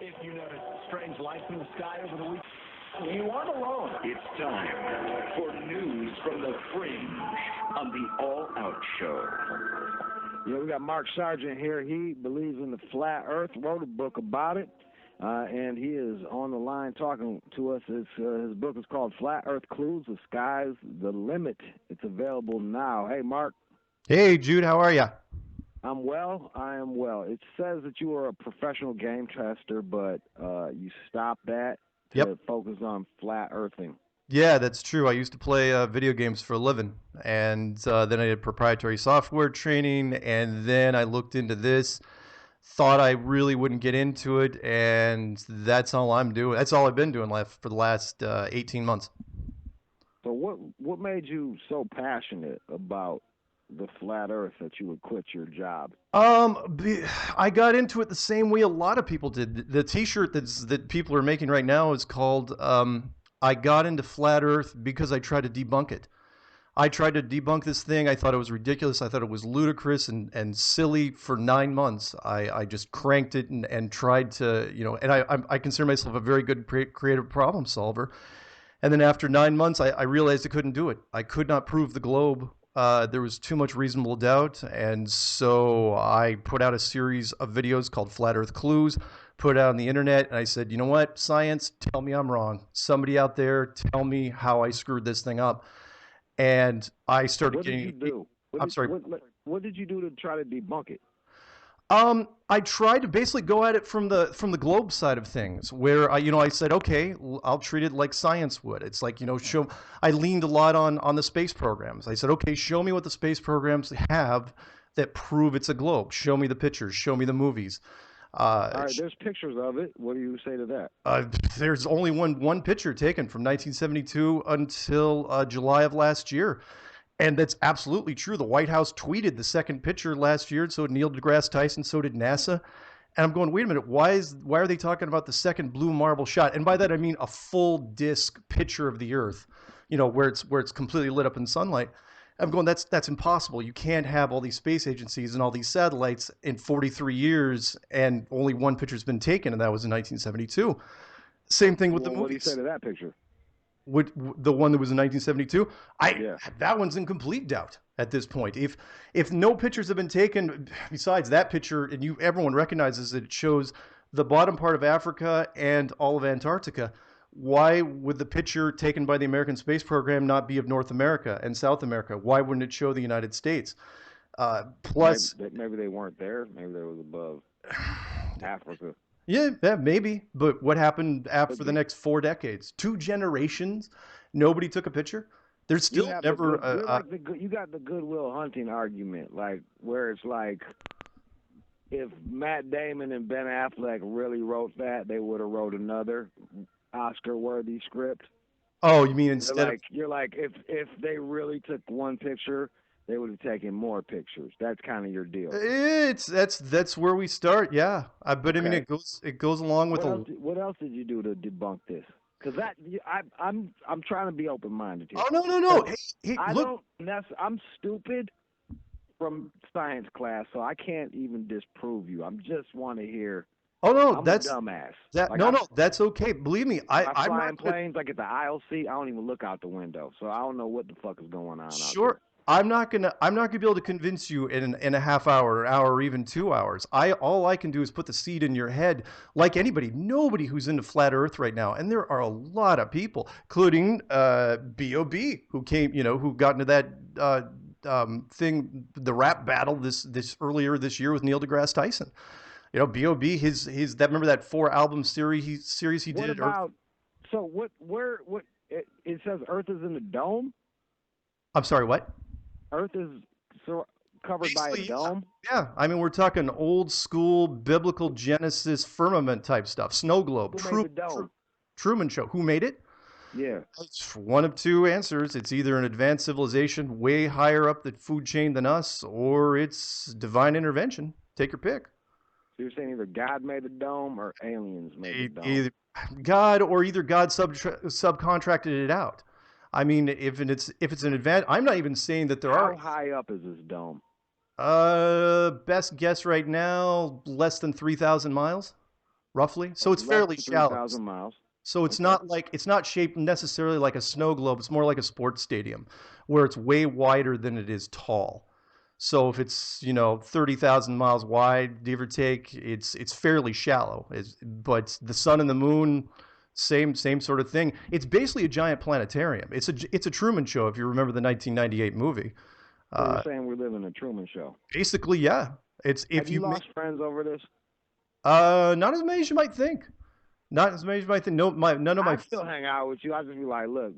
If you notice strange lights in the sky over the week, you aren't alone. It's time for news from the fringe on the All Out Show. Yeah, we got Mark Sargent here. He believes in the flat earth, wrote a book about it, and he is on the line talking to us. His book is called Flat Earth Clues, The Sky's the Limit. It's available now. Hey, Mark. Hey, Jude, how are you? I'm well. I am well. It says that you are a professional game tester, but you stopped that to focus on flat earthing. Yeah, that's true. I used to play video games for a living, and then I did proprietary software training, and then I looked into this, thought I really wouldn't get into it, and that's all I'm doing. That's all I've been doing for the last 18 months. So what made you so passionate about the flat earth that you would quit your job? I got into it the same way a lot of people did. The T-shirt that people are making right now is called I got into flat earth because I tried to debunk it. I tried to debunk this thing. I thought it was ridiculous. I thought it was ludicrous and silly for 9 months. I just cranked it and tried to, and I consider myself a very good creative problem solver. And then after 9 months, I realized I couldn't do it. I could not prove the globe. There was too much reasonable doubt, and so I put out a series of videos called Flat Earth Clues, put it out on the internet, and I said, you know what, science, tell me I'm wrong. Somebody out there, tell me how I screwed this thing up. And I started getting... What did you do? I'm sorry. What did you do to try to debunk it? I tried to basically go at it from the globe side of things, where I said, okay, I'll treat it like science would. It's like, I leaned a lot on the space programs. I said, okay, show me what the space programs have that prove it's a globe. Show me the pictures. Show me the movies. All right, there's pictures of it. What do you say to that? There's only one picture taken from 1972 until July of last year. And that's absolutely true. The White House tweeted the second picture last year, and so did Neil deGrasse Tyson, so did NASA. And I'm going, wait a minute, why are they talking about the second blue marble shot? And by that I mean a full disc picture of the Earth, where it's completely lit up in sunlight. I'm going, that's impossible. You can't have all these space agencies and all these satellites in 43 years, and only one picture's been taken, and that was in 1972. Same thing with the movies. What do you say to that picture? The one that was in 1972, that one's in complete doubt at this point. If no pictures have been taken besides that picture, and everyone recognizes that it shows the bottom part of Africa and all of Antarctica, why would the picture taken by the American Space Program not be of North America and South America? Why wouldn't it show the United States? Plus, maybe they weren't there. Maybe they was above Africa. Yeah, maybe. But what happened after the next 4 decades? 2 generations, nobody took a picture. There's still never. You got the Goodwill Hunting argument, like where it's like, if Matt Damon and Ben Affleck really wrote that, they would have wrote another Oscar-worthy script. Oh, you mean instead? You're like, if they really took one picture, they would have taken more pictures. That's kind of your deal. That's where we start, yeah. But okay. I mean, it goes along with what else did you do to debunk this? Because I'm trying to be open minded here. Oh no! Hey, look, I'm stupid from science class, so I can't even disprove you. I just want to hear. Oh no, that's a dumbass. That's okay. Believe me, I'm flying planes like at the ILC. I don't even look out the window, so I don't know what the fuck is going on. Sure. Out there. I'm not gonna be able to convince you in a half hour, an hour, or even 2 hours. All I can do is put the seed in your head, like anybody. Nobody who's into flat Earth right now, and there are a lot of people, including B.O.B. who got into that thing, the rap battle this earlier this year with Neil deGrasse Tyson. B.O.B. Remember that 4-album series he did? What about? So what? Where? What? It says Earth is in a dome. I'm sorry, what? Earth is covered by a dome? Yeah. I mean, we're talking old school biblical Genesis firmament type stuff. Snow globe. Who made the dome? Truman Show. Who made it? Yeah. It's one of 2 answers. It's either an advanced civilization way higher up the food chain than us, or it's divine intervention. Take your pick. So you're saying either God made the dome or aliens made the dome? Either God subcontracted it out. I mean, if it's an advantage, I'm not even saying that there are. How high up is this dome? Best guess right now, less than 3,000 miles. roughly. So it's Less fairly than shallow. 3,000 miles. So it's not like, it's not shaped necessarily like a snow globe. It's more like a sports stadium where it's way wider than it is tall. So if it's, 30,000 miles wide, give or take, it's fairly shallow. But the sun and the moon, same sort of thing. It's basically a giant planetarium. It's a Truman Show, if you remember the 1998 movie. So you're saying we live in a Truman Show? Basically, yeah. It's if Have you lost friends over this? Not as many as you might think. Not as many as you might think. No, none of my. I still hang out with you. I just be like, look,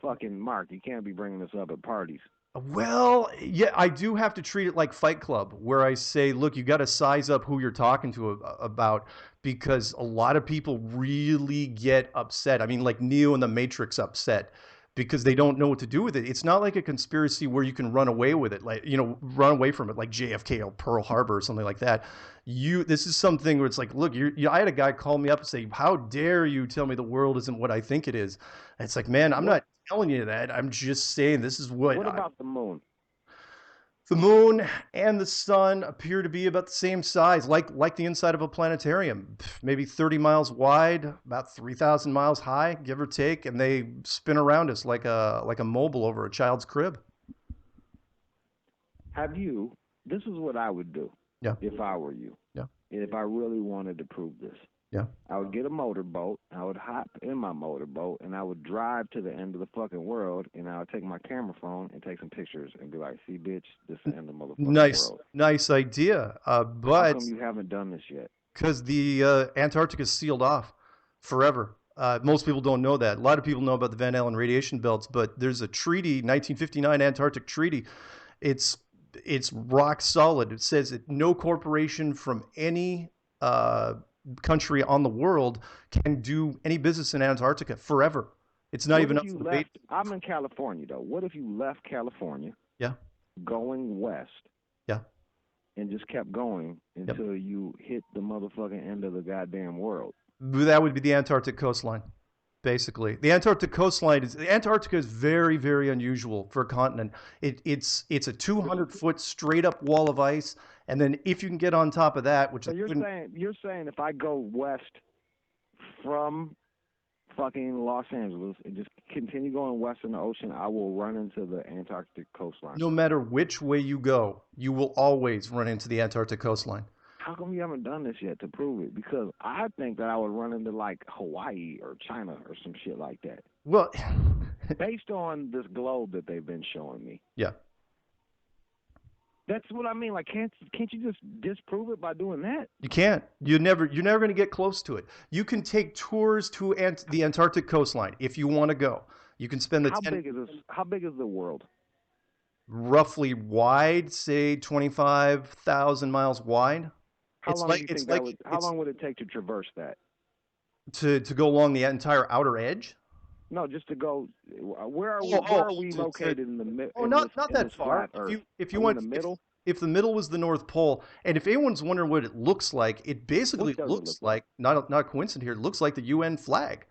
fucking Mark, you can't be bringing this up at parties. Well, yeah, I do have to treat it like Fight Club, where I say, look, you got to size up who you're talking to about, because a lot of people really get upset. I mean, like Neo in the Matrix upset because they don't know what to do with it. It's not like a conspiracy where you can run away with it, like, run away from it, like JFK or Pearl Harbor or something like that. This is something where it's like, look, I had a guy call me up and say, how dare you tell me the world isn't what I think it is? And it's like, man, I'm not telling you that. I'm just saying this is what. What about the moon? The moon and the sun appear to be about the same size, like the inside of a planetarium, maybe 30 miles wide, about 3,000 miles high, give or take, and they spin around us like a mobile over a child's crib. This is what I would do if I were you. Yeah. If I really wanted to prove this. Yeah. I would get a motorboat, I would hop in my motorboat, and I would drive to the end of the fucking world, and I would take my camera phone and take some pictures and be like, see, bitch, this is the end of the motherfucking world. Nice idea. But how come you haven't done this yet? Because the Antarctica is sealed off forever. Most people don't know that. A lot of people know about the Van Allen radiation belts, but there's a treaty, 1959 Antarctic Treaty. It's rock solid. It says that no corporation from any country on the world can do any business in Antarctica forever. It's not even up for debate. I'm in California, though. What if you left California? Yeah. Going west. Yeah. And just kept going until you hit the motherfucking end of the goddamn world? That would be the Antarctic coastline, basically. The Antarctic Antarctica is very, very unusual for a continent. It's a 200-foot straight-up wall of ice. And then if you can get on top of that, which you're saying if I go west from fucking Los Angeles and just continue going west in the ocean, I will run into the Antarctic coastline. No matter which way you go, you will always run into the Antarctic coastline. How come you haven't done this yet to prove it? Because I think that I would run into like Hawaii or China or some shit like that. Well, based on this globe that they've been showing me. Yeah. That's what I mean. Like, can't you just disprove it by doing that? You can't. You're never going to get close to it. You can take tours to the Antarctic coastline if you want to go. You can spend How big is the world? Roughly wide, say 25,000 miles wide. How long would it take to traverse that? To go along the entire outer edge? No, just to go. Where are we located in the middle? Oh, not that far. If you went in the middle, if the middle was the North Pole, and if anyone's wondering what it looks like, it basically looks like not coincident here. It looks like the UN flag,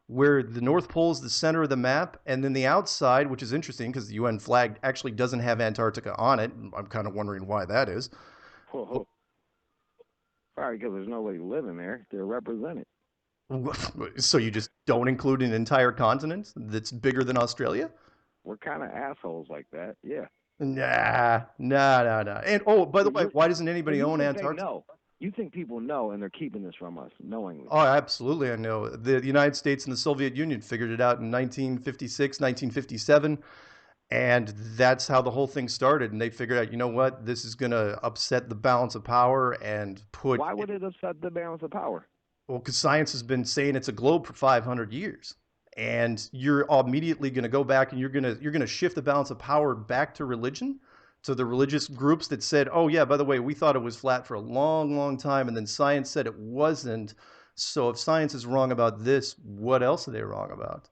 where the North Pole is the center of the map, and then the outside, which is interesting because the UN flag actually doesn't have Antarctica on it. I'm kind of wondering why that is. Probably because there's nobody living there to represent it. So you just don't include an entire continent that's bigger than Australia? We're kind of assholes like that, yeah. Nah. And by the way, why doesn't anybody own Antarctica? No, you think people know, and they're keeping this from us knowingly? Oh, absolutely, I know. The United States and the Soviet Union figured it out in 1956, 1957, and that's how the whole thing started. And they figured out, you know what, this is going to upset the balance of power and put. Why would it upset the balance of power? Well, because science has been saying it's a globe for 500 years, and you're immediately going to go back and you're going to shift the balance of power back to religion, to the religious groups that said, oh yeah, by the way, we thought it was flat for a long, long time, and then science said it wasn't. So if science is wrong about this, what else are they wrong about?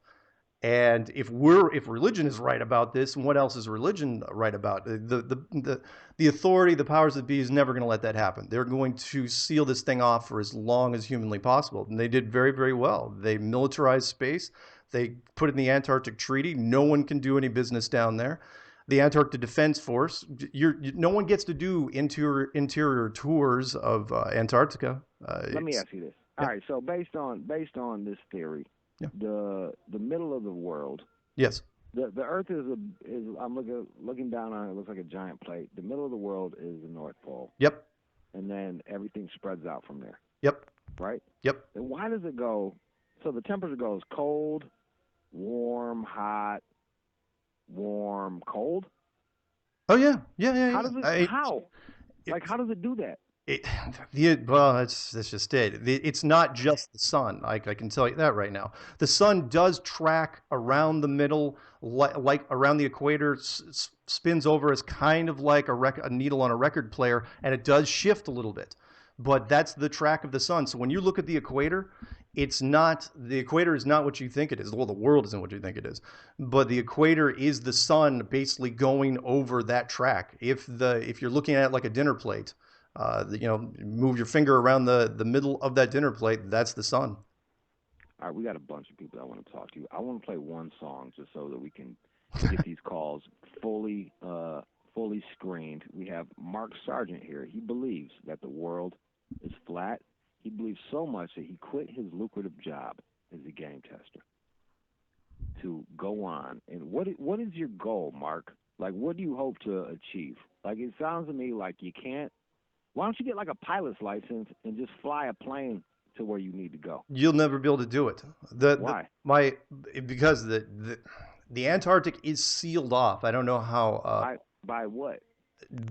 And if religion is right about this, what else is religion right about? The authority, the powers that be, is never going to let that happen. They're going to seal this thing off for as long as humanly possible. And they did very, very well. They militarized space. They put in the Antarctic Treaty. No one can do any business down there. The Antarctic Defense Force, no one gets to do interior tours of Antarctica. Let me ask you this. All right. So based on this theory, Yeah. the middle of the world. Yes. The Earth is I'm looking down on it. It looks like a giant plate. The middle of the world is the North Pole. Yep. And then everything spreads out from there. Yep. Right. Yep. Then why does it go? So the temperature goes cold, warm, hot, warm, cold. Oh yeah. Yeah. How does it? How? Like how does it do that? Well, that's just it. It's not just the sun. I can tell you that right now. The sun does track around the middle, like around the equator, spins over as kind of like a needle on a record player, and it does shift a little bit. But that's the track of the sun. So when you look at the equator, the equator is not what you think it is. Well, the world isn't what you think it is. But the equator is the sun basically going over that track. If you're looking at it like a dinner plate, move your finger around the middle of that dinner plate. That's the sun. All right, we got a bunch of people that want to talk to you. I want to play one song just so that we can get these calls fully screened. We have Mark Sargent here. He believes that the world is flat. He believes so much that he quit his lucrative job as a game tester to go on. And what is your goal, Mark? Like, what do you hope to achieve? Like, it sounds to me like you can't. Why don't you get like a pilot's license and just fly a plane to where you need to go? You'll never be able to do it. Why? Because the Antarctic is sealed off. I don't know how. By what?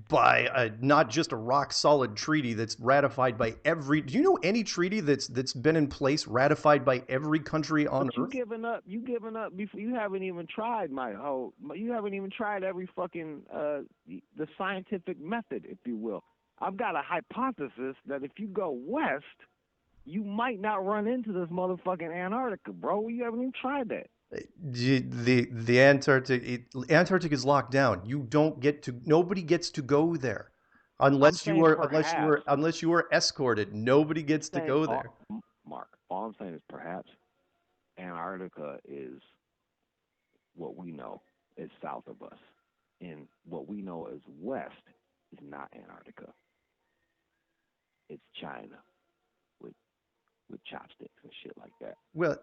By not just a rock solid treaty that's ratified by every. Do you know any treaty that's been in place ratified by every country on Earth? You giving up before you haven't even tried you haven't even tried every fucking the scientific method, if you will. I've got a hypothesis that if you go west, you might not run into this motherfucking Antarctica, bro. You haven't even tried that. The Antarctic is locked down. Nobody gets to go there unless you are escorted. Nobody gets to go there. Mark, all I'm saying is perhaps Antarctica is what we know is south of us, and what we know as west is not Antarctica. It's China with chopsticks and shit like that. Well,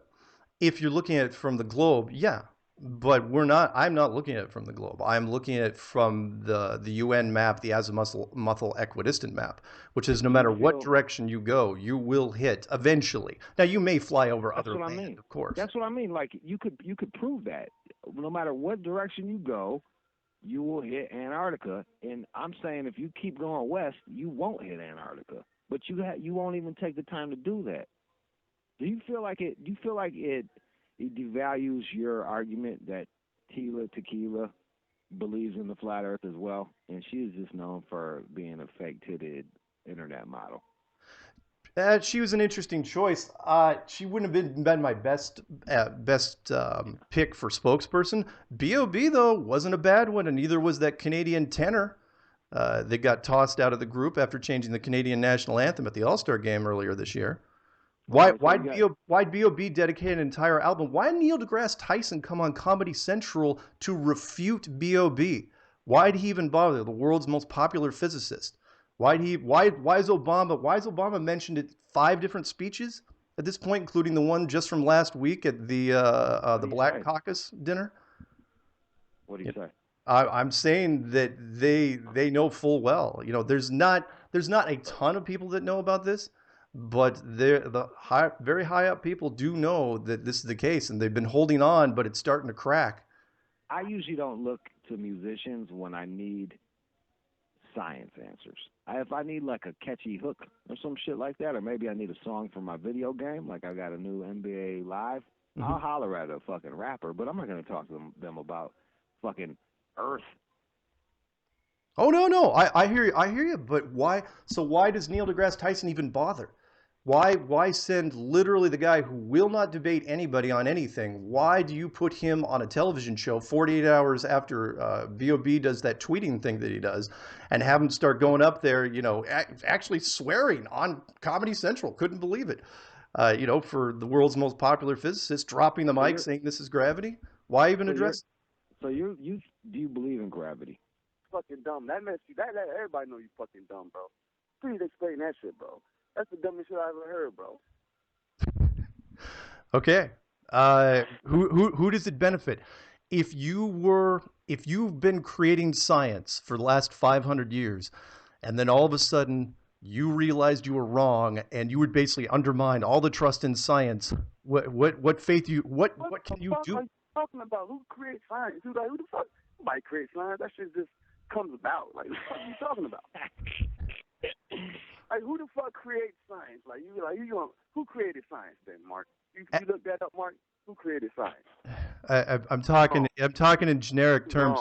if you're looking at it from the globe, yeah. But I'm not looking at it from the globe. I'm looking at it from the UN map, the azimuthal equidistant map, which is no matter what direction you go, you will hit eventually. Now, you may fly over other land, of course. That's what I mean. Like, you could prove that. No matter what direction you go, you will hit Antarctica. And I'm saying if you keep going west, you won't hit Antarctica. But you won't even take the time to do that. Do you feel like it devalues your argument that Tequila believes in the flat Earth as well, and she is just known for being a fake-titted internet model? She was an interesting choice. She wouldn't have been my best pick for spokesperson. B.O.B. though wasn't a bad one, and neither was that Canadian tenor that got tossed out of the group after changing the Canadian national anthem at the All-Star game earlier this year. Why'd B.O.B. dedicate an entire album? Why did Neil deGrasse Tyson come on Comedy Central to refute B.O.B.? Why'd he even bother? The world's most popular physicist. Why is Obama mentioned at 5 different speeches at this point, including the one just from last week at the Black Caucus dinner? What do you say? I'm saying that they know full well. You know, there's not a ton of people that know about this, but very high up people do know that this is the case, and they've been holding on, but it's starting to crack. I usually don't look to musicians when I need science answers. If I need like a catchy hook or some shit like that, or maybe I need a song for my video game, like I got a new NBA Live, I'll holler at a fucking rapper, but I'm not going to talk to them about fucking Earth. Oh no, I hear you, but why? So why does Neil deGrasse Tyson even bother? Why send literally the guy who will not debate anybody on anything? Why do you put him on a television show 48 hours after B.O.B. does that tweeting thing that he does, and have him start going up there, actually swearing on Comedy Central? Couldn't believe it. For the world's most popular physicist, dropping the mic saying this is gravity. Why even address? So do you believe in gravity? Fucking dumb. That everybody know you fucking dumb, bro. Please explain that shit, bro. That's the dumbest shit I ever heard, bro. Okay. Who does it benefit? If you've been creating science for the last 500 years, and then all of a sudden you realized you were wrong, and you would basically undermine all the trust in science, what faith what can you do? What are you talking about? Who creates science? Who the fuck? Nobody creates science. That shit just comes about. Like, what the fuck are you talking about? Like, who the fuck creates science? Who created science then, Mark? You look that up, Mark? Who created science? I'm talking in generic terms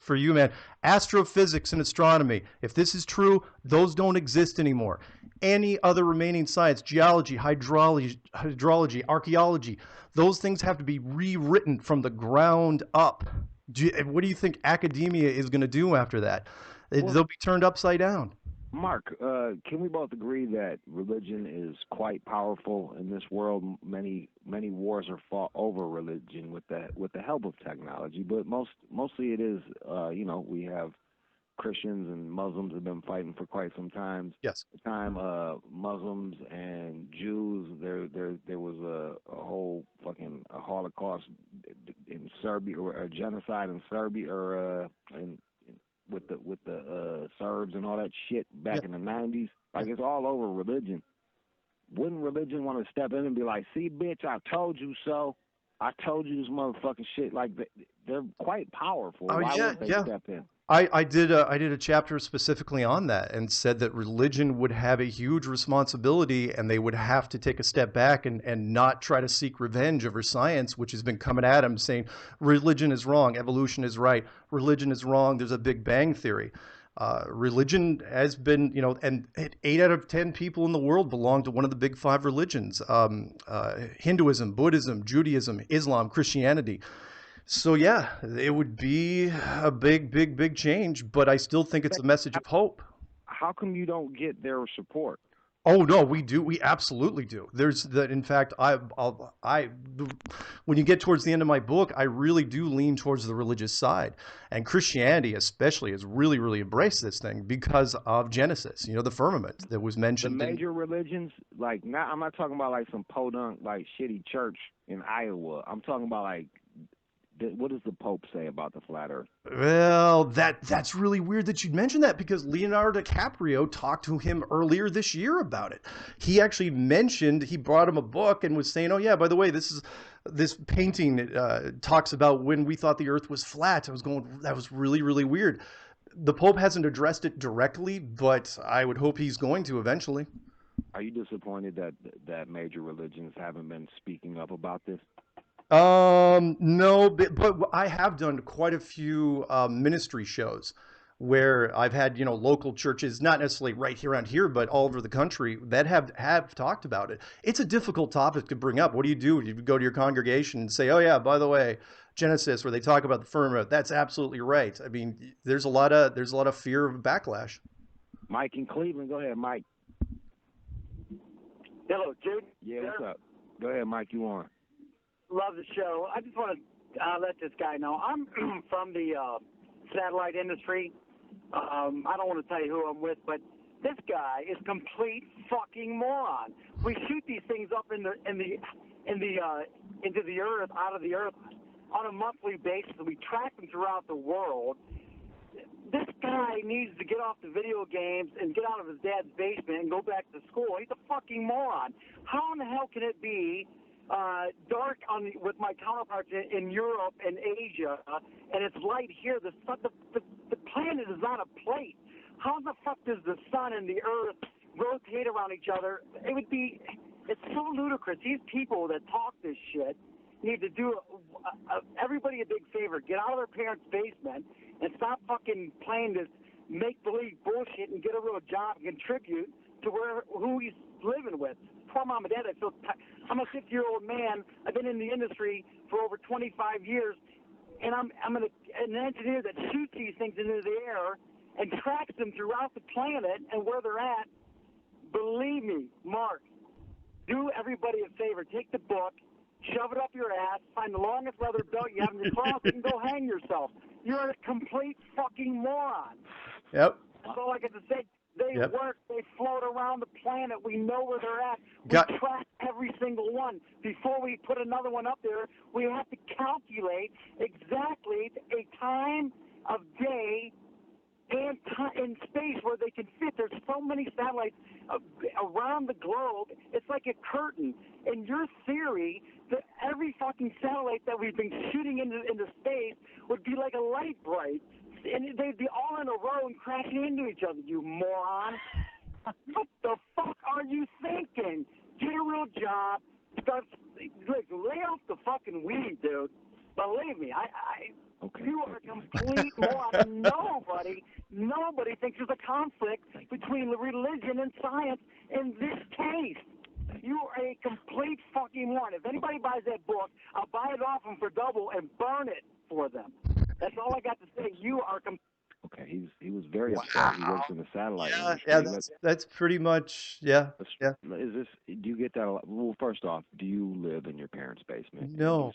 for you, man. Astrophysics and astronomy. If this is true, those don't exist anymore. Any other remaining science, geology, hydrology, archaeology, those things have to be rewritten from the ground up. What do you think academia is going to do after that? They'll be turned upside down. Mark, can we both agree that religion is quite powerful in this world? Many wars are fought over religion with the help of technology, but mostly it is we have Christians and Muslims have been fighting for quite some time. Yes. Muslims and Jews, there was a whole fucking Holocaust in Serbia, or a genocide in Serbia, or with the Serbs and all that shit back in the 90s. Like, it's all over religion. Wouldn't religion want to step in and be like, see, bitch, I told you so. I told you this motherfucking shit. Like, they're quite powerful. Why would they step in? I did a chapter specifically on that and said that religion would have a huge responsibility, and they would have to take a step back and not try to seek revenge over science, which has been coming at them saying religion is wrong, evolution is right, religion is wrong, there's a Big Bang theory. Religion has been, and 8 out of 10 people in the world belong to one of the big 5 religions, Hinduism, Buddhism, Judaism, Islam, Christianity. So yeah, it would be a big change, but I still think it's a message of hope. How come you don't get their support? Oh no, we do. We absolutely do. In fact, when you get towards the end of my book, I really do lean towards the religious side, and Christianity especially has really embraced this thing because of Genesis. The firmament that was mentioned. The major religions, I'm not talking about like some podunk, like shitty church in Iowa. I'm talking about like, what does the Pope say about the flat Earth? Well, that's really weird that you'd mention that, because Leonardo DiCaprio talked to him earlier this year about it. He actually mentioned, he brought him a book and was saying, oh yeah, by the way, this painting talks about when we thought the Earth was flat. I was going, that was really weird. The Pope hasn't addressed it directly, but I would hope he's going to eventually. Are you disappointed that major religions haven't been speaking up about this? No, but I have done quite a few ministry shows where I've had, local churches, not necessarily right here around here, but all over the country, that have talked about it. It's a difficult topic to bring up. What do? You go to your congregation and say, oh yeah, by the way, Genesis, where they talk about the firmament, that's absolutely right. I mean, there's a lot of fear of backlash. Mike in Cleveland, go ahead, Mike. Hello, Jude. Yeah, what's up? Go ahead, Mike, you on. Love the show. I just want to let this guy know I'm from the satellite industry. I don't want to tell you who I'm with, but this guy is complete fucking moron. We shoot these things up into the earth, out of the earth, on a monthly basis. We track them throughout the world. This guy needs to get off the video games and get out of his dad's basement and go back to school. He's a fucking moron. How in the hell can it be dark with my counterparts in Europe and Asia, and it's light here? The planet is on a plate. How the fuck does the sun and the earth rotate around each other? It's so ludicrous. These people that talk this shit need to do everybody a big favor. Get out of their parents' basement and stop fucking playing this make-believe bullshit and get a real job and contribute to who he's living with. Poor mom and dad, I'm a 50-year-old man. I've been in the industry for over 25 years, and I'm an engineer that shoots these things into the air and tracks them throughout the planet and where they're at. Believe me, Mark, do everybody a favor. Take the book, shove it up your ass, find the longest leather belt you have in your closet, and go hang yourself. You're a complete fucking moron. Yep. That's all I got to say. They work. They float around the planet. We know where they're at. We track every single one. Before we put another one up there, we have to calculate exactly a time of day and in space where they can fit. There's so many satellites around the globe. It's like a curtain. In your theory, that every fucking satellite that we've been shooting into space would be like a light bright, and they'd be all in a row and crashing into each other, you moron. What the fuck are you thinking? Get a real job. Lay off the fucking weed, dude. Believe me, you are a complete moron. Nobody thinks there's a conflict between the religion and science in this case. You are a complete fucking moron. If anybody buys that book, I'll buy it off them for double and burn it for them. That's all I got to say. You are Okay, he was very upset. He works in the satellite industry. Yeah, that's pretty much, yeah. Is this, do you get that a lot? Well, first off, do you live in your parents' basement? No.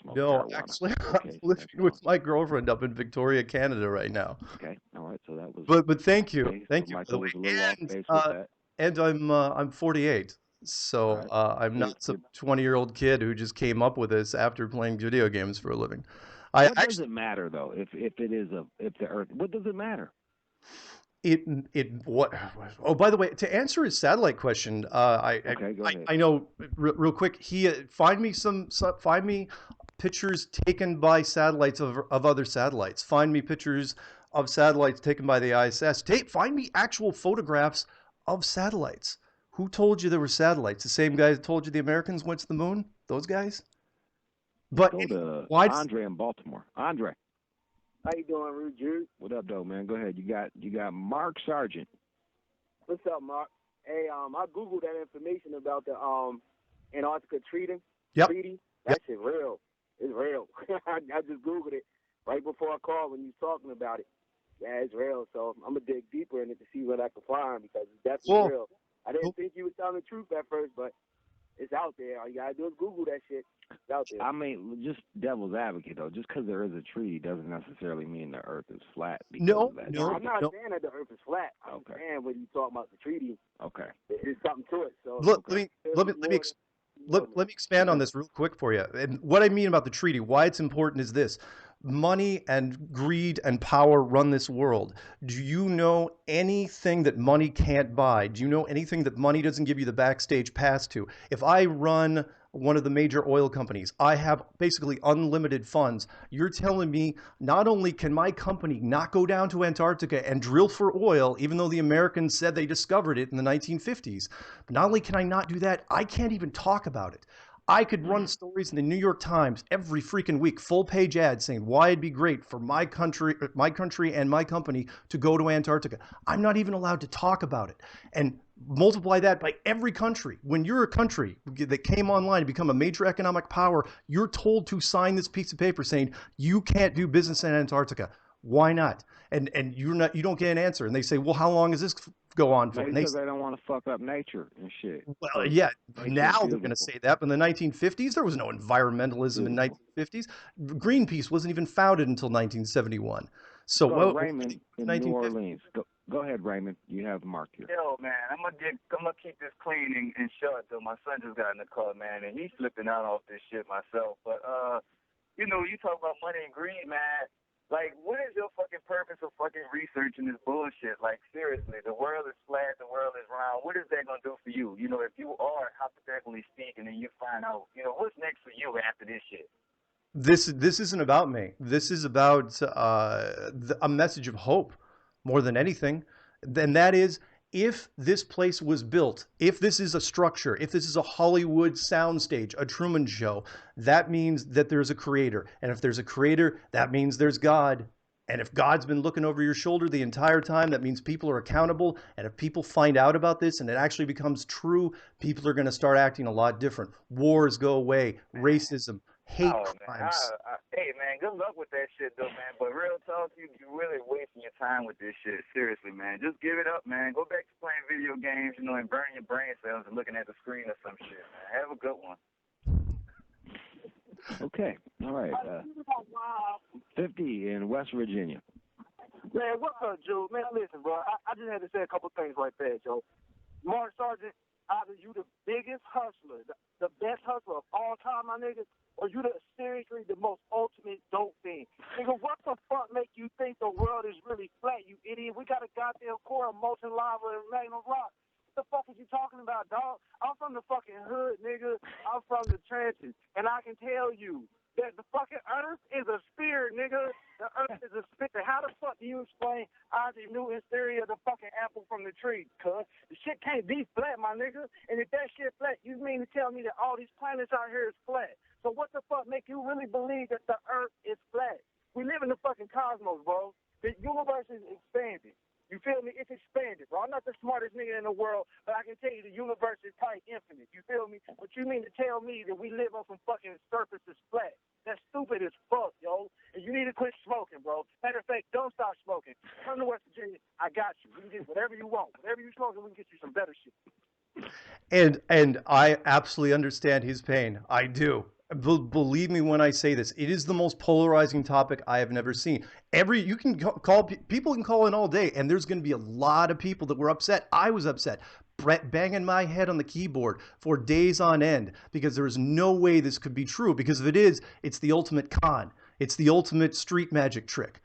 Actually, I'm living with my girlfriend up in Victoria, Canada right now. Okay, all right, so that was... But thank you. Okay, thank so you. Michael was a little off base with that. And I'm 48. So I'm not some 20-year-old kid who just came up with this after playing video games for a living. What does it matter though? If the Earth, what does it matter? Oh, by the way, to answer his satellite question, I know real quick. Find me pictures taken by satellites of other satellites. Find me pictures of satellites taken by the ISS. Find me actual photographs of satellites. Who told you there were satellites? The same guys that told you the Americans went to the moon? Those guys? But go to Andre in Baltimore. Andre. How you doing, Rude Jude? What up, though, man? Go ahead. You got Mark Sargent. What's up, Mark? Hey, I googled that information about the Antarctica treaty. That shit real. It's real. I just googled it right before I called when you was talking about it. Yeah, it's real. So I'm gonna dig deeper in it to see what I can find because it's definitely real. I didn't think you was telling the truth at first, but it's out there. All you gotta do is Google that shit. It's out there. I mean, just devil's advocate though. Just because there is a treaty doesn't necessarily mean the Earth is flat. No, I'm not saying that the Earth is flat. I'm saying when you talk about the treaty, there's something to it. So let me expand on this real quick for you. And what I mean about the treaty, why it's important is this. Money and greed and power run this world. Do you know anything that money can't buy? Do you know anything that money doesn't give you the backstage pass to? If I run one of the major oil companies, I have basically unlimited funds. You're telling me not only can my company not go down to Antarctica and drill for oil, even though the Americans said they discovered it in the 1950s, but not only can I not do that, I can't even talk about it. I could run stories in the New York Times every freaking week, full page ads saying why it'd be great for my country and my company to go to Antarctica. I'm not even allowed to talk about it. And multiply that by every country. When you're a country that came online to become a major economic power, you're told to sign this piece of paper saying you can't do business in Antarctica. Why not? And you don't get an answer. And they say, well, how long does this go on for? Because they don't want to fuck up nature and shit. Well, yeah, now they're going to say that. But in the 1950s, there was no environmentalism in the 1950s. Greenpeace wasn't even founded until 1971. So Raymond in New Orleans. Go ahead, Raymond. You have Mark here. Yo, man, I'm gonna keep this clean and short. Though my son just got in the car, man, and he's flipping out off this shit myself. But you talk about money and greed, man. Like, what is your fucking purpose of fucking researching this bullshit? Like, seriously, the world is flat, the world is round. What is that going to do for you? If you are hypothetically speaking and you find out, what's next for you after this shit? This isn't about me. This is about a message of hope more than anything. And that is, if this place was built, if this is a structure, if this is a Hollywood soundstage, a Truman Show, that means that there's a creator. And if there's a creator, that means there's God. And if God's been looking over your shoulder the entire time, that means people are accountable. And if people find out about this and it actually becomes true, people are going to start acting a lot different. Wars go away, racism, hate crimes. Hey, man, good luck with that shit, though, man. But real talk, you're really wasting your time with this shit. Seriously, man. Just give it up, man. Go back to playing video games, and burning your brain cells and looking at the screen or some shit, man. Have a good one. Okay. All right. 50 in West Virginia. Man, what's up, Joe? Man, listen, bro. I just had to say a couple things right there, Joe. Mark Sargent, either you the biggest hustler, the best hustler of all time, my nigga, or you the seriously the most ultimate dope fiend. Nigga, what the fuck make you think the world is really flat, you idiot? We got a goddamn core of molten lava and magma rock. What the fuck is you talking about, dog? I'm from the fucking hood, nigga. I'm from the trenches. And I can tell you that the fucking earth is a sphere, nigga. The earth is a sphere. How the fuck do you explain Isaac Newton's theory of the fucking apple from the tree, cuz? The shit can't be flat, my nigga. And if that shit flat, you mean to tell me that all these planets out here is flat? So what the fuck make you really believe that the earth is flat? We live in the fucking cosmos, bro. The universe is expanding. You feel me? It's expanded, bro. I'm not the smartest nigga in the world, but I can tell you the universe is probably infinite. You feel me? But you mean to tell me that we live on some fucking surface that's flat? That's stupid as fuck, yo. And you need to quit smoking, bro. Matter of fact, don't stop smoking. Come to West Virginia. I got you. We can get whatever you want. Whatever you smoking, we can get you some better shit. And I absolutely understand his pain. I do. Believe me when I say this, it is the most polarizing topic I have never seen. You can call people can call in all day, and there's going to be a lot of people that were upset. I was upset, banging my head on the keyboard for days on end because there was no way this could be true. Because if it is, it's the ultimate con. It's the ultimate street magic trick.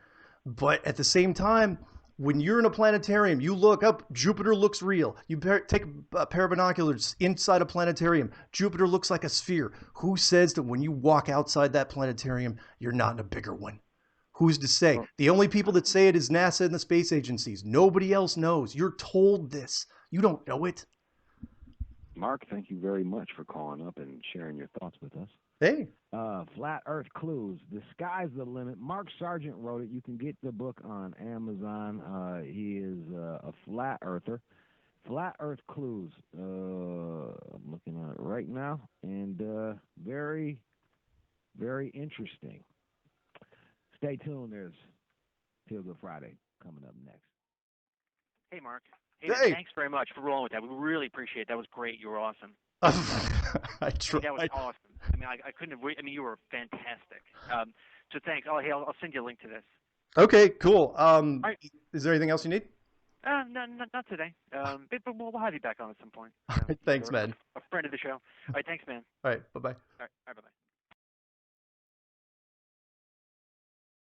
But at the same time, when you're in a planetarium, you look up, Jupiter looks real. You take a pair of binoculars inside a planetarium, Jupiter looks like a sphere. Who says that when you walk outside that planetarium, you're not in a bigger one? Who's to say? The only people that say it is NASA and the space agencies. Nobody else knows. You're told this. You don't know it. Mark, thank you very much for calling up and sharing your thoughts with us. Hey. Flat Earth Clues. The Sky's the Limit. Mark Sargent wrote it. You can get the book on Amazon. He is a flat earther. Flat Earth Clues. I'm looking at it right now. And very, very interesting. Stay tuned. There's Feel Good Friday coming up next. Hey, Mark. Hey, thanks very much for rolling with that. We really appreciate it. That was great. You were awesome. I tried. That was awesome. I mean, I couldn't have. I mean, you were fantastic. So thanks. I'll send you a link to this. Okay, cool. Right. Is there anything else you need? No, not today. But we'll have you back on at some point. Thanks, man. A friend of the show. All right, thanks, man. All right, bye-bye. All right, bye-bye.